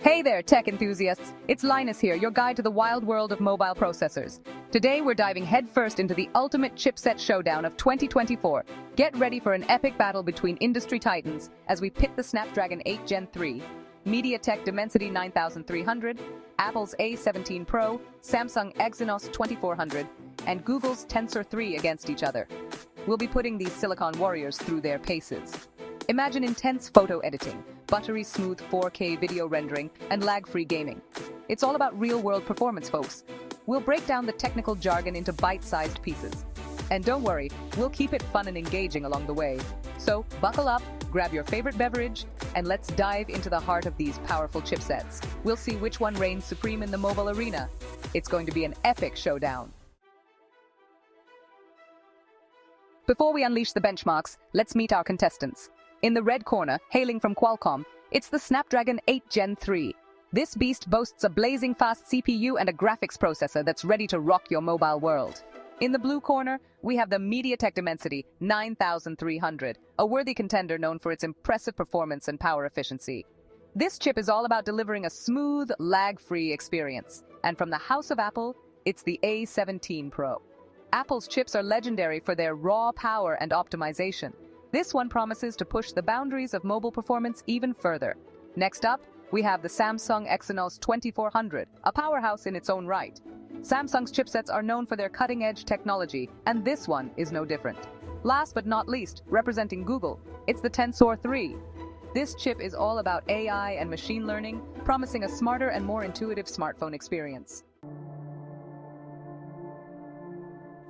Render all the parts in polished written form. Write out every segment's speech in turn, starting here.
Hey there, tech enthusiasts! It's Linus here, your guide to the wild world of mobile processors. Today, we're diving headfirst into the ultimate chipset showdown of 2024. Get ready for an epic battle between industry titans as we pit the Snapdragon 8 Gen 3, MediaTek Dimensity 9300, Apple's A17 Pro, Samsung Exynos 2400, and Google's Tensor 3 against each other. We'll be putting these silicon warriors through their paces. Imagine intense photo editing, buttery smooth 4K video rendering, and lag-free gaming. It's all about real-world performance, folks. We'll break down the technical jargon into bite-sized pieces. And don't worry, we'll keep it fun and engaging along the way. So buckle up, grab your favorite beverage, and let's dive into the heart of these powerful chipsets. We'll see which one reigns supreme in the mobile arena. It's going to be an epic showdown. Before we unleash the benchmarks, let's meet our contestants. In the red corner, hailing from Qualcomm, it's the Snapdragon 8 Gen 3. This beast boasts a blazing fast CPU and a graphics processor that's ready to rock your mobile world. In the blue corner, we have the MediaTek Dimensity 9300, a worthy contender known for its impressive performance and power efficiency. This chip is all about delivering a smooth, lag-free experience. And from the house of Apple, it's the A17 Pro. Apple's chips are legendary for their raw power and optimization. This one promises to push the boundaries of mobile performance even further. Next up, we have the Samsung Exynos 2400, a powerhouse in its own right. Samsung's chipsets are known for their cutting-edge technology, and this one is no different. Last but not least, representing Google, it's the Tensor 3. This chip is all about AI and machine learning, promising a smarter and more intuitive smartphone experience.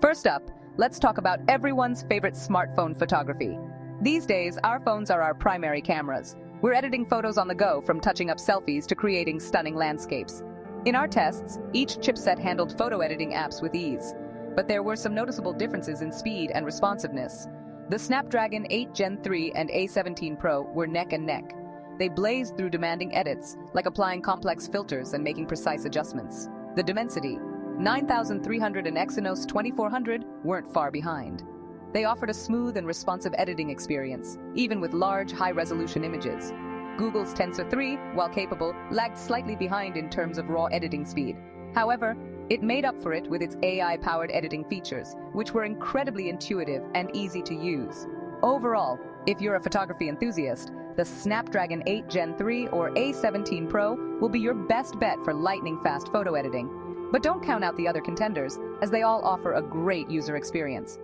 First up, let's talk about everyone's favorite smartphone photography. These days, our phones are our primary cameras. We're editing photos on the go, from touching up selfies to creating stunning landscapes. In our tests, each chipset handled photo editing apps with ease. But there were some noticeable differences in speed and responsiveness. The Snapdragon 8 Gen 3 and A17 Pro were neck and neck. They blazed through demanding edits, like applying complex filters and making precise adjustments. The Dimensity 9300 and Exynos 2400 weren't far behind. They offered a smooth and responsive editing experience, even with large, high-resolution images. Google's Tensor 3, while capable, lagged slightly behind in terms of raw editing speed. However, it made up for it with its AI-powered editing features, which were incredibly intuitive and easy to use. Overall, if you're a photography enthusiast, the Snapdragon 8 Gen 3 or A17 Pro will be your best bet for lightning-fast photo editing. But don't count out the other contenders, as they all offer a great user experience.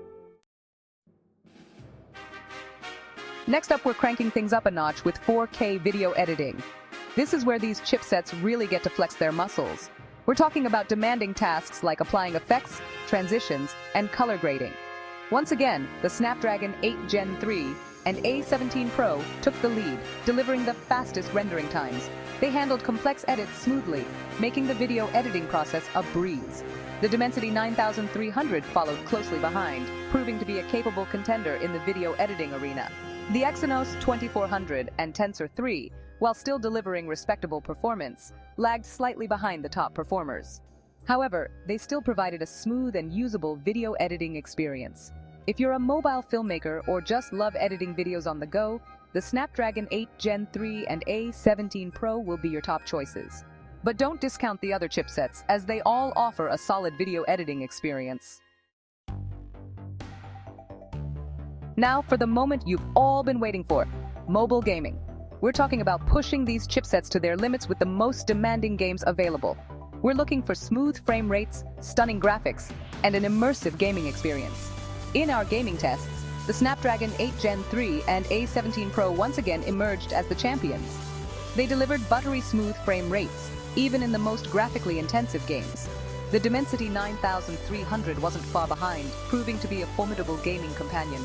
Next up, we're cranking things up a notch with 4K video editing. This is where these chipsets really get to flex their muscles. We're talking about demanding tasks like applying effects, transitions, and color grading. Once again, the Snapdragon 8 Gen 3 and A17 Pro took the lead, delivering the fastest rendering times. They handled complex edits smoothly, making the video editing process a breeze. The Dimensity 9300 followed closely behind, proving to be a capable contender in the video editing arena. The Exynos 2400 and Tensor 3, while still delivering respectable performance, lagged slightly behind the top performers. However, they still provided a smooth and usable video editing experience. If you're a mobile filmmaker or just love editing videos on the go, the Snapdragon 8 Gen 3 and A17 Pro will be your top choices. But don't discount the other chipsets, as they all offer a solid video editing experience. Now for the moment you've all been waiting for, mobile gaming. We're talking about pushing these chipsets to their limits with the most demanding games available. We're looking for smooth frame rates, stunning graphics, and an immersive gaming experience. In our gaming tests, the Snapdragon 8 Gen 3 and A17 Pro once again emerged as the champions. They delivered buttery smooth frame rates, even in the most graphically intensive games. The Dimensity 9300 wasn't far behind, proving to be a formidable gaming companion.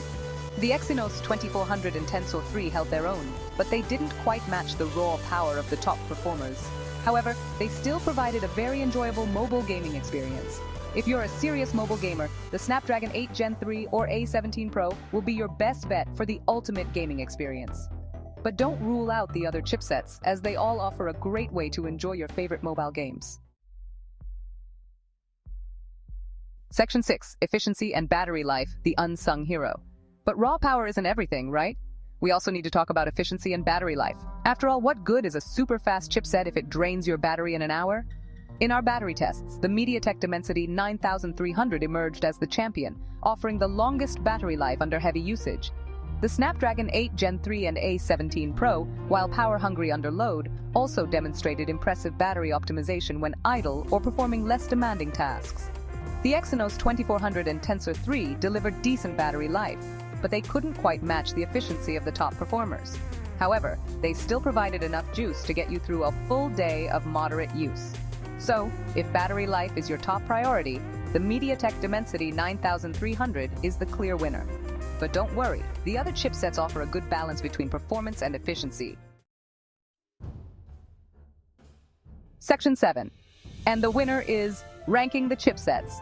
The Exynos 2400 and Tensor 3 held their own, but they didn't quite match the raw power of the top performers. However, they still provided a very enjoyable mobile gaming experience. If you're a serious mobile gamer, the Snapdragon 8 Gen 3 or A17 Pro will be your best bet for the ultimate gaming experience. But don't rule out the other chipsets, as they all offer a great way to enjoy your favorite mobile games. Section 6. Efficiency and battery life, the unsung hero. But raw power isn't everything, right? We also need to talk about efficiency and battery life. After all, what good is a super fast chipset if it drains your battery in an hour? In our battery tests, the MediaTek Dimensity 9300 emerged as the champion, offering the longest battery life under heavy usage. The Snapdragon 8 Gen 3 and A17 Pro, while power-hungry under load, also demonstrated impressive battery optimization when idle or performing less demanding tasks. The Exynos 2400 and Tensor 3 delivered decent battery life, but they couldn't quite match the efficiency of the top performers. However, they still provided enough juice to get you through a full day of moderate use. So, if battery life is your top priority, the MediaTek Dimensity 9300 is the clear winner. But don't worry, the other chipsets offer a good balance between performance and efficiency. Section 7. And the winner is ranking the chipsets.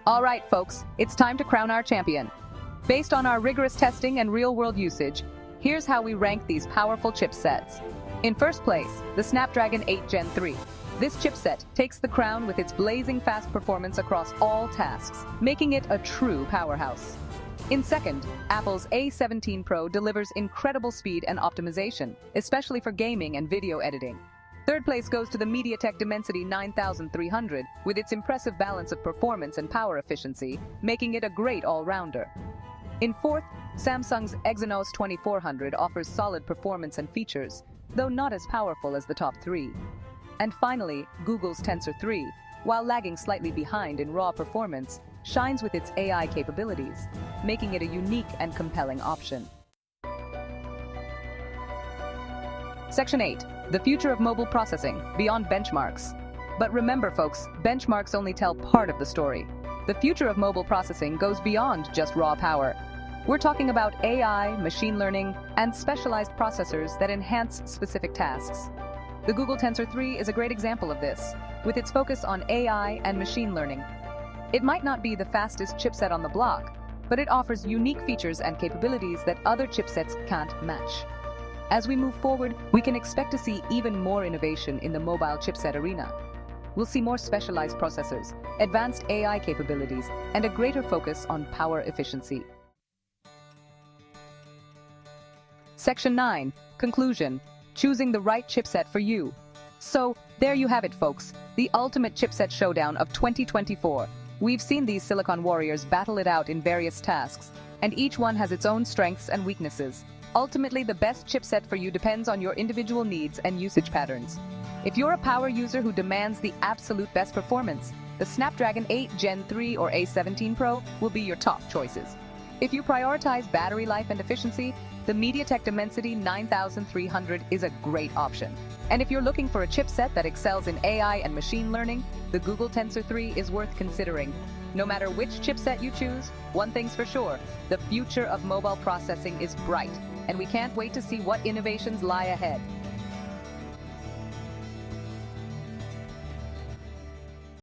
All right, folks, it's time to crown our champion. Based on our rigorous testing and real-world usage, here's how we rank these powerful chipsets. In first place, the Snapdragon 8 Gen 3. This chipset takes the crown with its blazing fast performance across all tasks, making it a true powerhouse. In second, Apple's A17 Pro delivers incredible speed and optimization, especially for gaming and video editing. Third place goes to the MediaTek Dimensity 9300, with its impressive balance of performance and power efficiency, making it a great all-rounder. In fourth, Samsung's Exynos 2400 offers solid performance and features, though not as powerful as the top three. And finally, Google's Tensor 3, while lagging slightly behind in raw performance, shines with its AI capabilities, making it a unique and compelling option. Section 8. The future of mobile processing, beyond benchmarks. But remember, folks, benchmarks only tell part of the story. The future of mobile processing goes beyond just raw power. We're talking about AI, machine learning, and specialized processors that enhance specific tasks. The Google Tensor 3 is a great example of this, with its focus on AI and machine learning. It might not be the fastest chipset on the block, but it offers unique features and capabilities that other chipsets can't match. As we move forward, we can expect to see even more innovation in the mobile chipset arena. We'll see more specialized processors, advanced AI capabilities, and a greater focus on power efficiency. Section 9. Conclusion. Choosing the right chipset for you. So, there you have it, folks, the ultimate chipset showdown of 2024. We've seen these Silicon Warriors battle it out in various tasks, and each one has its own strengths and weaknesses. Ultimately, the best chipset for you depends on your individual needs and usage patterns. If you're a power user who demands the absolute best performance, the Snapdragon 8 Gen 3 or A17 Pro will be your top choices. If you prioritize battery life and efficiency, the MediaTek Dimensity 9300 is a great option. And if you're looking for a chipset that excels in AI and machine learning, the Google Tensor 3 is worth considering. No matter which chipset you choose, one thing's for sure, the future of mobile processing is bright, and we can't wait to see what innovations lie ahead.